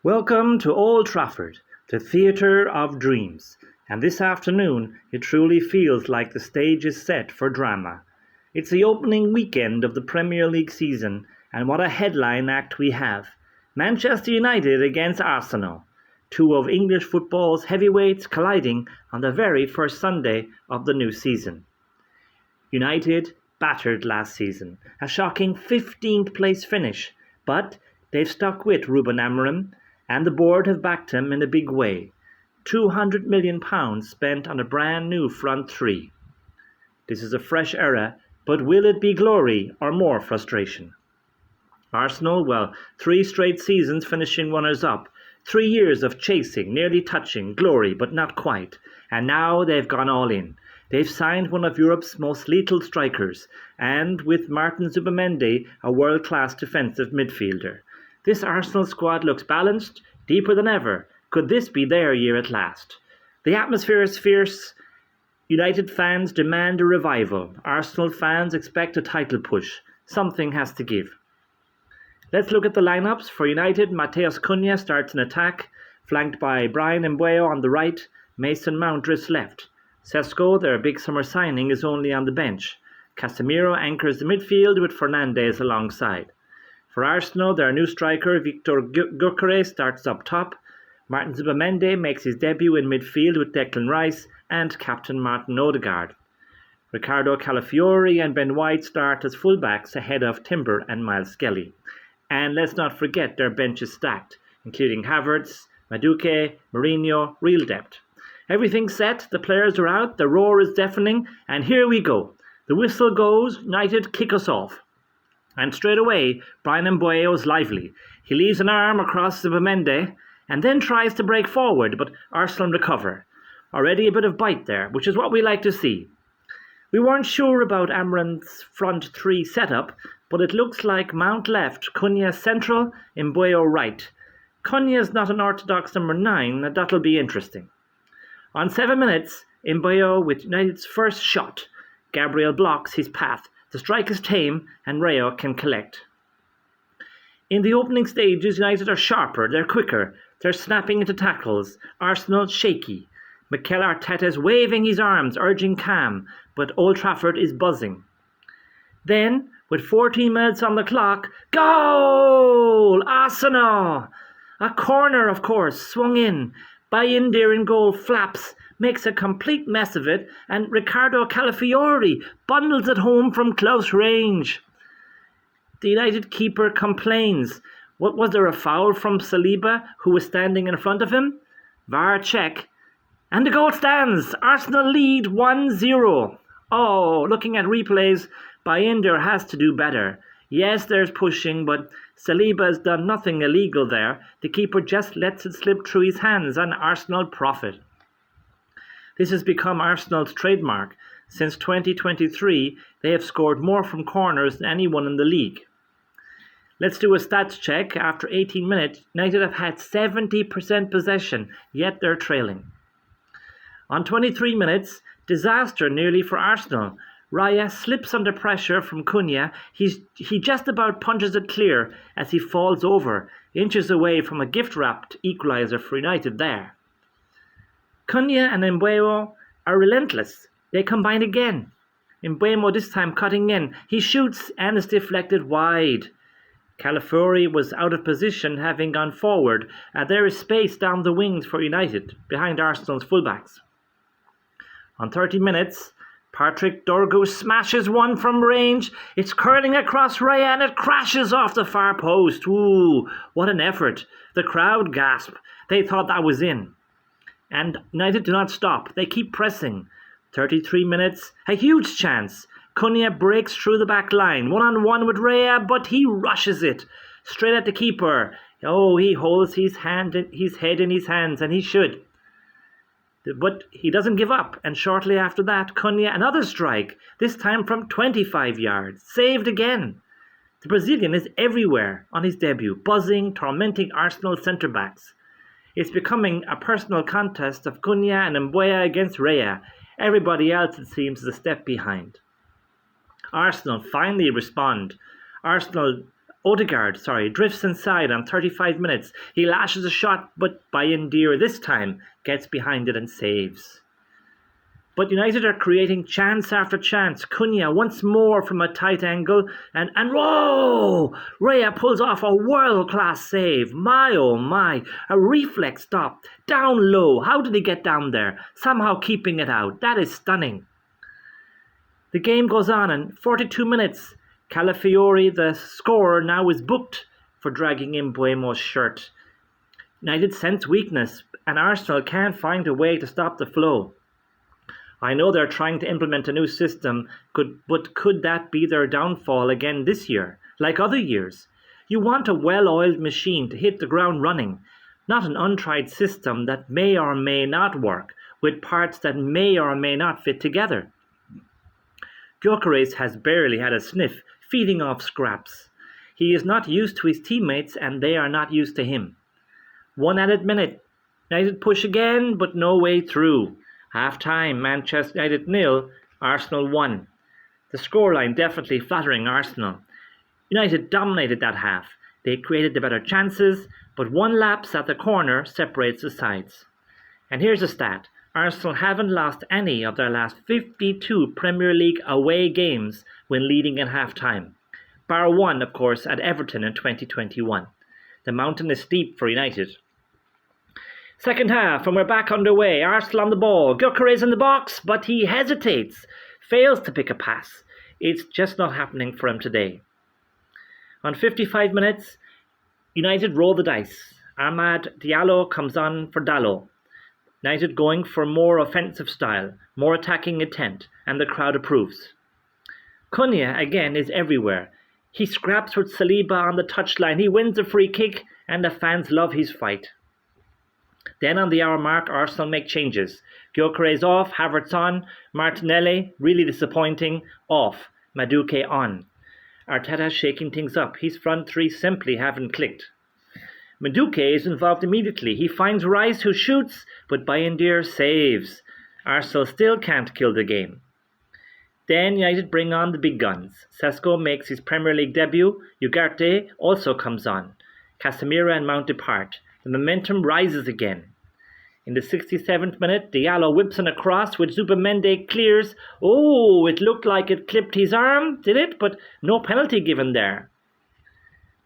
Welcome to Old Trafford, the theatre of dreams, and this afternoon it truly feels like the stage is set for drama. It's the opening weekend of the Premier League season, and what a headline act we have. Manchester United against Arsenal, two of English football's heavyweights colliding on the very first Sunday of the new season. United battered last season, a shocking 15th place finish, but they've stuck with Ruben Amorim, and the board have backed him in a big way. £200 million spent on a brand new front three. This is a fresh era, but will it be glory or more frustration? Arsenal, well, 3 straight seasons finishing runners-up, 3 years of chasing, nearly touching glory, but not quite, and now they've gone all in. They've signed one of Europe's most lethal strikers, and with Martin Zubimendi, a world-class defensive midfielder. This Arsenal squad looks balanced, deeper than ever. Could this be their year at last? The atmosphere is fierce. United fans demand a revival. Arsenal fans expect a title push. Something has to give. Let's look at the lineups. For United, Matheus Cunha starts an attack, flanked by Bryan Mbeumo on the right, Mason Mount drifts left. Sesko, their big summer signing, is only on the bench. Casemiro anchors the midfield with Fernandes alongside. For Arsenal, their new striker Victor Gyökeres starts up top. Martin Zubimendi makes his debut in midfield with Declan Rice and captain Martin Odegaard. Ricardo Calafiori and Ben White start as fullbacks ahead of Timber and Miles Skelly. And let's not forget their bench is stacked, including Havertz, Madueke, Mourinho, real depth. Everything's set, the players are out, the roar is deafening, and here we go. The whistle goes, United kick us off. And straight away, Bryan Mbeumo is lively. He leaves an arm across Zubimendi and then tries to break forward, but Arsenal recover. Already a bit of bite there, which is what we like to see. We weren't sure about Amorim's front three setup, but it looks like Mount left, Cunha central, Mbeumo right. Cunha is not an orthodox number 9, and that'll be interesting. On 7 minutes, Mbeumo with United's first shot. Gabriel blocks his path. The strike is tame and Rayo can collect. In the opening stages, United are sharper, they're quicker, they're snapping into tackles. Arsenal shaky. Mikel Arteta is waving his arms, urging calm, but Old Trafford is buzzing. Then, with 14 minutes on the clock, goal! Arsenal! A corner, of course, swung in. Bayindir in goal flaps, makes a complete mess of it, and Ricardo Calafiori bundles it home from close range. The United keeper complains. What was there, a foul from Saliba, who was standing in front of him? VAR check. And the goal stands. Arsenal lead 1-0. Oh, looking at replays, Bayindir has to do better. Yes, there's pushing, but Saliba has done nothing illegal there. The keeper just lets it slip through his hands and Arsenal profit. This has become Arsenal's trademark. Since 2023, they have scored more from corners than anyone in the league. Let's do a stats check. After 18 minutes, United have had 70% possession, yet they're trailing. On 23 minutes, disaster nearly for Arsenal. Raya slips under pressure from Cunha. He just about punches it clear as he falls over, inches away from a gift-wrapped equaliser for United there. Cunha and Mbeumo are relentless. They combine again. Mbeumo this time cutting in. He shoots and is deflected wide. Calafiori was out of position, having gone forward. There is space down the wings for United, behind Arsenal's fullbacks. On 30 minutes, Patrick Dorgu smashes one from range. It's curling across Raya and it crashes off the far post. Ooh, what an effort. The crowd gasp. They thought that was in. And United do not stop. They keep pressing. 33 minutes, a huge chance. Cunha breaks through the back line. One-on-one with Raya, but he rushes it. Straight at the keeper. Oh, he holds his head in his hands, and he should. But he doesn't give up. And shortly after that, Cunha, another strike. This time from 25 yards. Saved again. The Brazilian is everywhere on his debut, buzzing, tormenting Arsenal centre-backs. It's becoming a personal contest of Cunha and Mbeumo against Raya. Everybody else, it seems, is a step behind. Arsenal finally respond. Arsenal Odegaard, drifts inside on 35 minutes. He lashes a shot, but Bayindir this time gets behind it and saves. But United are creating chance after chance. Cunha once more from a tight angle, and whoa! Raya pulls off a world-class save. My oh my, a reflex stop, down low. How did he get down there? Somehow keeping it out. That is stunning. The game goes on, and 42 minutes. Calafiori, the scorer, now is booked for dragging in Buemo's shirt. United sense weakness, and Arsenal can't find a way to stop the flow. I know they're trying to implement a new system, but could that be their downfall again this year, like other years? You want a well-oiled machine to hit the ground running, not an untried system that may or may not work, with parts that may or may not fit together. Gyökeres has barely had a sniff, feeding off scraps. He is not used to his teammates, and they are not used to him. 1 added minute. United push again, but no way through. Half-time, Manchester United 0, Arsenal 1. The scoreline definitely flattering Arsenal. United dominated that half. They created the better chances, but one lapse at the corner separates the sides. And here's a stat. Arsenal haven't lost any of their last 52 Premier League away games when leading in half-time. Bar one, of course, at Everton in 2021. The mountain is steep for United. Second half, and we're back underway. Arsenal on the ball. Gyökeres in the box, but he hesitates. Fails to pick a pass. It's just not happening for him today. On 55 minutes, United roll the dice. Amad Diallo comes on for Dalot. United going for more offensive style, more attacking intent, and the crowd approves. Cunha, again, is everywhere. He scraps with Saliba on the touchline. He wins a free kick, and the fans love his fight. Then on the hour mark, Arsenal make changes. Gyökeres off, Havertz on, Martinelli, really disappointing, off, Madueke on. Arteta shaking things up. His front three simply haven't clicked. Madueke is involved immediately. He finds Rice, who shoots, but Bayindir saves. Arsenal still can't kill the game. Then United bring on the big guns. Sesko makes his Premier League debut. Ugarte also comes on. Casemiro and Mount depart. The momentum rises again. In the 67th minute, Diallo whips an across, which Zubimendi clears. Oh, it looked like it clipped his arm, did it? But no penalty given there.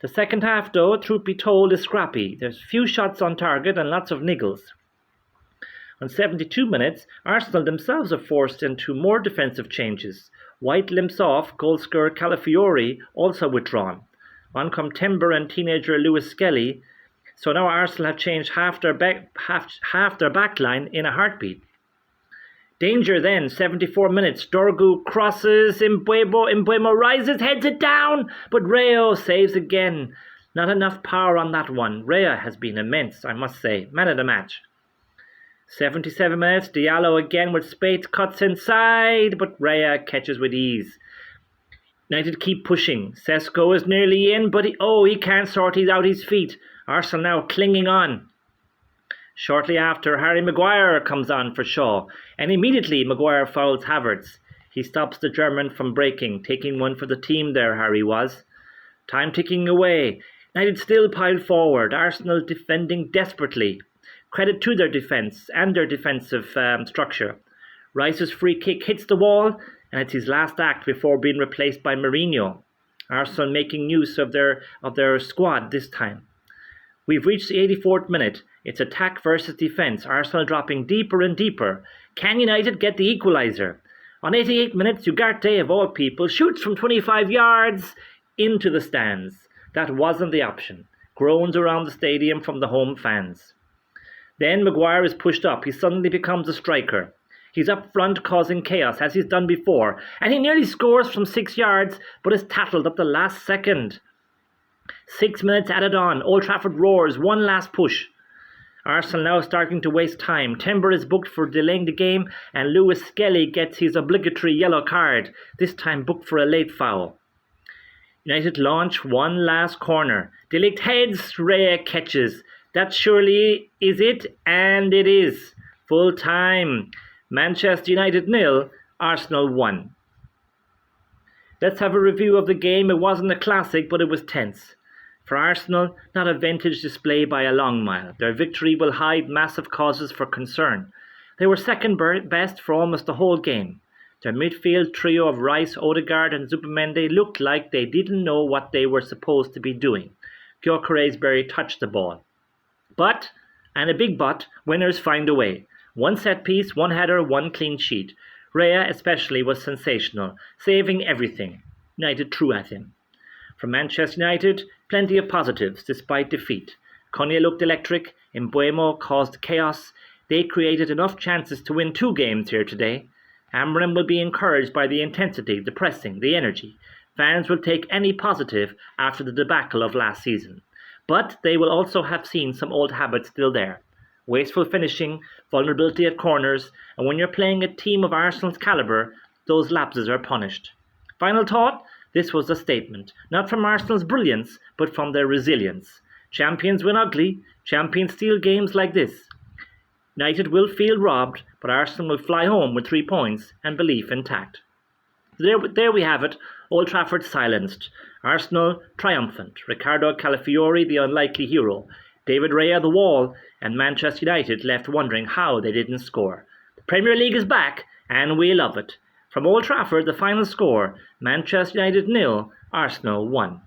The second half, though, truth be told, is scrappy. There's few shots on target and lots of niggles. On 72 minutes, Arsenal themselves are forced into more defensive changes. White limps off, goal scorer Calafiori also withdrawn. On come Timber and teenager Lewis Skelly. So now Arsenal have changed half their back line in a heartbeat. Danger then, 74 minutes. Dorgu crosses, Mbeumo rises, heads it down, but Rayo saves again. Not enough power on that one. Raya has been immense, I must say. Man of the match. 77 minutes, Diallo again with Spate cuts inside, but Raya catches with ease. United keep pushing. Sesko is nearly in, but he can't sort out his feet. Arsenal now clinging on. Shortly after, Harry Maguire comes on for Shaw, and immediately Maguire fouls Havertz. He stops the German from breaking, taking one for the team there, Harry was. Time ticking away. United still piled forward, Arsenal defending desperately. Credit to their defence and their defensive structure. Rice's free kick hits the wall, and it's his last act before being replaced by Mourinho. Arsenal making use of their squad this time. We've reached the 84th minute. It's attack versus defence. Arsenal dropping deeper and deeper. Can United get the equaliser? On 88 minutes, Ugarte, of all people, shoots from 25 yards into the stands. That wasn't the option. Groans around the stadium from the home fans. Then Maguire is pushed up. He suddenly becomes a striker. He's up front causing chaos, as he's done before. And he nearly scores from 6 yards, but is tackled at the last second. 6 minutes added on. Old Trafford roars. One last push. Arsenal now starting to waste time. Timber is booked for delaying the game, and Lewis Skelly gets his obligatory yellow card, this time booked for a late foul. United launch one last corner. De Ligt heads, Raya catches. That surely is it, and it is. Full time. Manchester United 0, Arsenal 1. Let's have a review of the game. It wasn't a classic, but it was tense. For Arsenal, not a vintage display by a long mile. Their victory will hide massive causes for concern. They were second best for almost the whole game. Their midfield trio of Rice, Odegaard and Zubimendi looked like they didn't know what they were supposed to be doing. Gyökeres barely touched the ball. But, and a big but, winners find a way. One set piece, one header, one clean sheet. Raya especially was sensational, saving everything. United threw at him. From Manchester United, plenty of positives despite defeat. Konya looked electric, Mbeumo caused chaos. They created enough chances to win 2 games here today. Amorim will be encouraged by the intensity, the pressing, the energy. Fans will take any positive after the debacle of last season. But they will also have seen some old habits still there. Wasteful finishing, vulnerability at corners, and when you're playing a team of Arsenal's calibre, those lapses are punished. Final thought, this was a statement, not from Arsenal's brilliance, but from their resilience. Champions win ugly, champions steal games like this. United will feel robbed, but Arsenal will fly home with 3 points and belief intact. There we have it, Old Trafford silenced. Arsenal triumphant. Riccardo Calafiori the unlikely hero. David Raya the wall, and Manchester United left wondering how they didn't score. The Premier League is back, and we love it. From Old Trafford, the final score, Manchester United 0, Arsenal 1.